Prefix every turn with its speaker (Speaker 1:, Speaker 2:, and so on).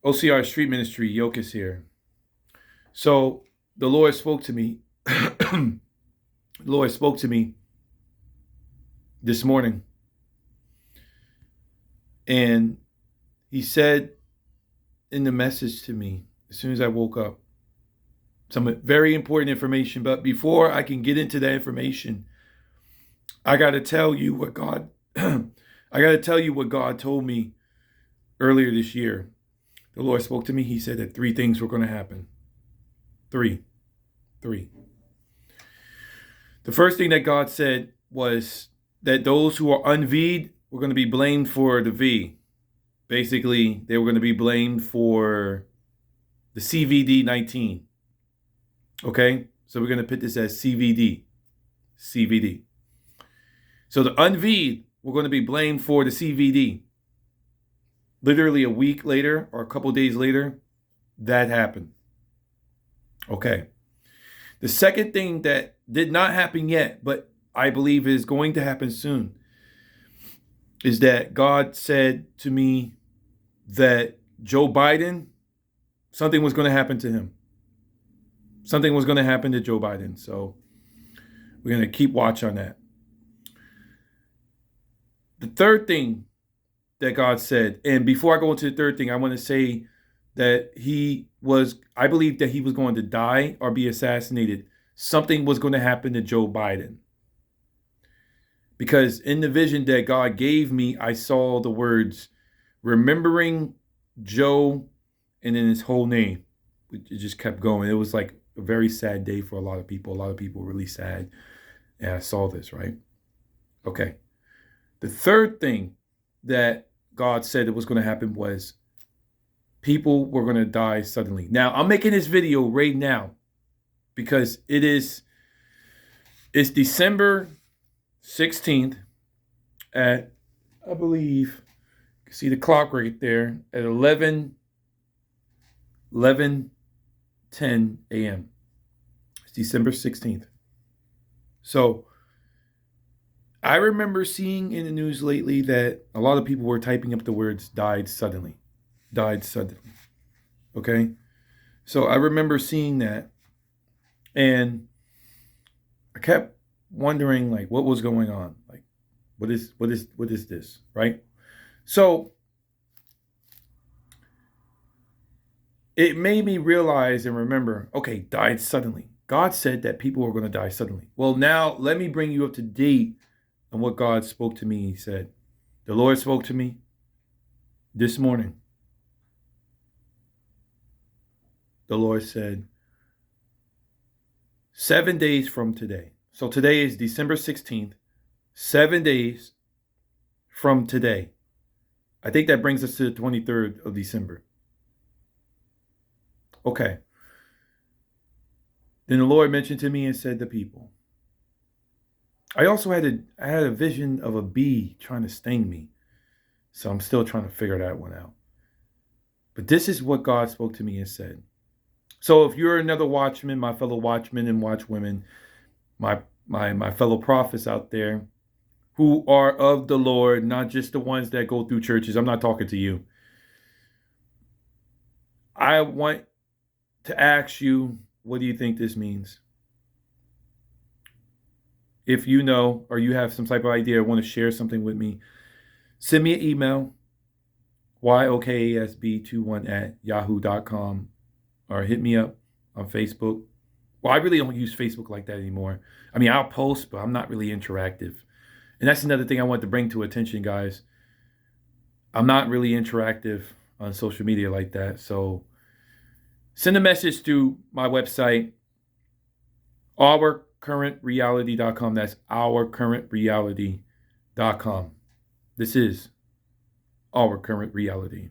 Speaker 1: OCR Street Ministry, Yokas here. So the Lord spoke to me. The Lord spoke to me this morning. And he said in the message to me, as soon as I woke up, some very important information. But before I can get into that information, I got to tell you what God told me earlier this year. The Lord spoke to me. He said that 3 things were going to happen. Three. The first thing that God said was that those who are unV'd were going to be blamed for the V. Basically, they were going to be blamed for the CVD-19. Okay? So we're going to put this as CVD. So the unV'd were going to be blamed for the CVD. Literally a week later or a couple days later, that happened. Okay. The second thing that did not happen yet, but I believe is going to happen soon, is that God said to me that Joe Biden, something was going to happen to him. Something was going to happen to Joe Biden. So we're going to keep watch on that. The third thing that God said, and before I go into the third thing, I want to say that I believe that he was going to die or be assassinated. Something was going to happen to Joe Biden. Because in the vision that God gave me, I saw the words, remembering Joe, and then his whole name. It just kept going. It was like a very sad day for a lot of people. A lot of people were really sad. And I saw this, right? Okay. The third thing that God said it was going to happen was people were going to die suddenly. Now, I'm making this video right now because it's December 16th at, I believe, you can see the clock right there, at 11:10 a.m. It's December 16th. So I remember seeing in the news lately that a lot of people were typing up the words died suddenly. Okay? So I remember seeing that, and I kept wondering, like, what was going on? Like, what is this, right? So it made me realize and remember, okay, died suddenly. God said that people were going to die suddenly. Well, now let me bring you up to date on what God spoke to me. He said, the Lord spoke to me this morning. The Lord said, 7 days from today. So today is December 16th. 7 days from today. I think that brings us to the 23rd of December. Okay. Then the Lord mentioned to me and said to people, I also had a vision of a bee trying to sting me. So I'm still trying to figure that one out. But this is what God spoke to me and said. So if you're another watchman, my fellow watchmen and watchwomen, my fellow prophets out there who are of the Lord, not just the ones that go through churches, I'm not talking to you. I want to ask you, what do you think this means? If you know, or you have some type of idea, or want to share something with me, send me an email, yokasb21@yahoo.com, or hit me up on Facebook. Well, I really don't use Facebook like that anymore. I mean, I'll post, but I'm not really interactive. And that's another thing I want to bring to attention, guys. I'm not really interactive on social media like that. So send a message to my website, ourcurrentreality.com. That's ourcurrentreality.com. This is Our Current Reality.